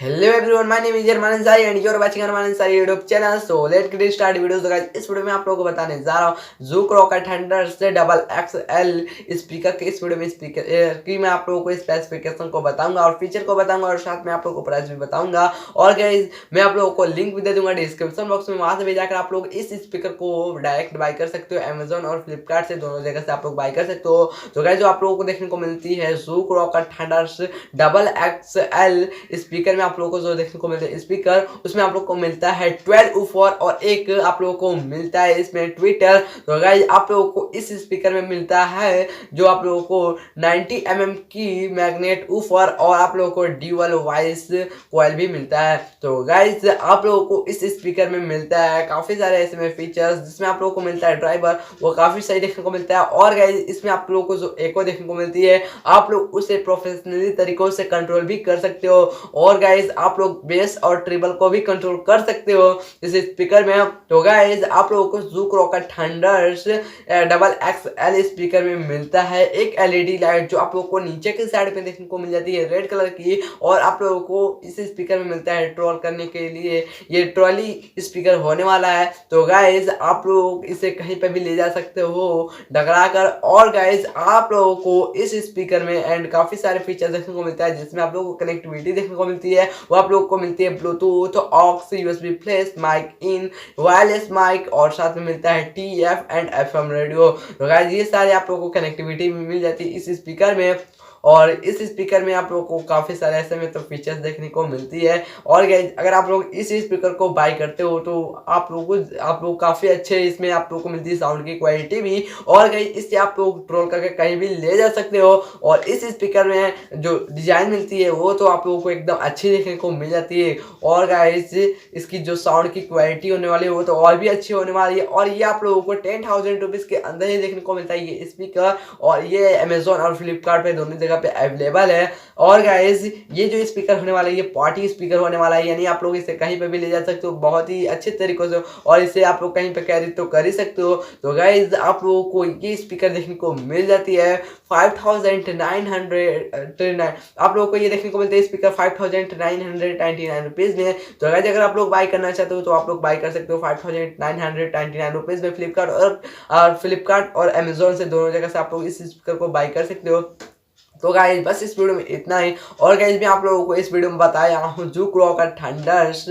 Hello everyone, my name is Arman Ansari and you're watching Arman Ansari YouTube channel. So let's get start videos. तो guys इस video में आप लोगों को बताने जा रहा हूँ Zoook रॉकेट थंडर से डबल XL स्पीकर के इस वीडियो में स्पीकर की मैं आप लोगों को स्पेसिफिकेशन को बताऊंगा और फीचर को बताऊंगा और साथ में आप लोगों को प्राइस भी बताऊंगा। और गाइस मैं आप लोगों को लिंक भी दे दूंगा डिस्क्रिप्शन बॉक्स में, वहां से भी जाकर आप लोग इस स्पीकर को डायरेक्ट बाय कर सकते हो। Amazon और फ्लिपकार्ट से दोनों जगह से आप लोग बाय कर सकते हो। तो गाइस जो आप लोगों को देखने को मिलती है Zoook rocket thunder double XL speaker में आप लोगों को जो देखने को मिलता है स्पीकर, उसमें आप लोग को मिलता है 12 ऊपर और एक आप लोगों को मिलता है इसमें ट्विटर। तो गाइस आप लोगों को इस स्पीकर में मिलता है जो आप लोगों को 90 mm की मैग्नेट ऊपर और आप लोगों को ड्यूअल वॉइस कॉइल भी मिलता है। तो गाइस आप लोगों को इस स्पीकर में मिलता है काफी सारे ऐसे में फीचर्स, जिसमें आप लोगों को मिलता है ड्राइवर, वो काफी सही देखने को मिलता है। और गाइस इसमें आप लोगों को जो एको देखने को मिलती है, आप लोग उसे प्रोफेशनली तरीकों से कंट्रोल भी कर सकते हो। और गाइस आप लोग बेस और ट्रिबल को भी कंट्रोल कर सकते हो इस स्पीकर में। तो गाइस आप लोगों को Zoook rocket thunder's double XL speaker में मिलता है एक LED लाइट जो आप लोगों को नीचे की साइड पे देखने को मिल जाती है रेड कलर की। और आप लोगों को इस स्पीकर में मिलता है ट्रोल करने के लिए ये ट्रॉली स्पीकर होने वाला है। तो गाइस आप लोग इसे कहीं पे भी ले जा सकते हो डगरा कर। और गाइस आप लोगों को इस स्पीकर में एंड काफी सारे फीचर देखने को मिलता है, जिसमें आप लोगों को कनेक्टिविटी देखने को मिलती है। वो आप लोगों को मिलती है Bluetooth, aux, USB flash, mic in, wireless mic और साथ में मिलता है TF एंड FM रेडियो। तो गाइस ये सारे आप लोगों को कनेक्टिविटी मिल जाती है इस स्पीकर में। और इस स्पीकर में आप लोगों को काफी सारे ऐसे में तो फीचर्स देखने को मिलती है। और गाइस अगर आप लोग इस स्पीकर को बाय करते हो तो आप लोग काफी अच्छे इसमें आप लोगों को मिलती है साउंड की क्वालिटी भी। और गाइस इससे आप लोग ट्रोल करके कहीं भी ले जा सकते हो। और इस स्पीकर में जो डिजाइन मिलती है वो तो आप लोगों को एकदम अच्छी देखने को मिल जाती है। और गाइस इसकी जो साउंड की क्वालिटी होने वाली है वो तो और भी अच्छी होने वाली है। और ये आप लोगों को 10,000 रुपीज के अंदर ही देखने को मिलता है ये स्पीकर। और ये Amazon और फ्लिपकार्ट पे दोनों पे अवेलेबल है। और गाइस ये जो स्पीकर होने वाला है ये पार्टी स्पीकर होने वाला है, यानी आप लोग इसे कहीं पे भी ले जा सकते हो बहुत ही अच्छे तरीकों से। और इसे आप लोग कहीं पे कैरी तो कर ही सकते हो। तो गाइस आप लोगों को ये स्पीकर देखने को मिल जाती है 5,900 आप लोगों को ये देखने को मिलता है स्पीकर 5,999 रुपीज में। तो गाइस अगर आप लोग बाय करना चाहते हो तो आप लोग बाय कर सकते हो 5,999 रुपीज में फ्लिपकार्ट और Amazon से दोनों जगह से आप लोग इस स्पीकर को बाय कर सकते हो। तो गाइस बस इस वीडियो में इतना ही। और गाइस मैं आप लोगों को इस वीडियो में बताया हूँ Zoook rocket thunder's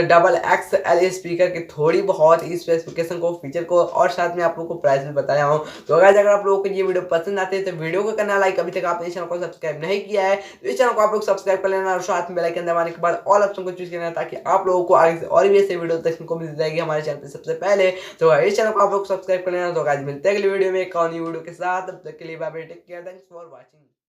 double XL speaker के थोड़ी बहुत स्पेसिफिकेशन को, फीचर को और साथ में आप लोगों को प्राइस भी बताया हूँ। तो गाइस अगर आप लोगों को ये वीडियो पसंद आते हैं तो वीडियो को करना लाइक, अभी तक आपने इस चैनल को सब्सक्राइब नहीं किया है तो इस चैनल को आप लोग सब्सक्राइब कर लेना और साथ में बेल आइकन दबाने के बाद ऑल ऑप्शन को चूज करना, ताकि आप लोगों को आगे से और भी ऐसे वीडियो देखने को मिल जाएगी हमारे चैनल पर सबसे पहले। तो इस चैनल को आप लोग सब्सक्राइब कर लेना। तो गाइस मिलते हैं अगली वीडियो में एक और नई वीडियो के साथ, तब तक के लिए bye bye, take care, thanks for watching.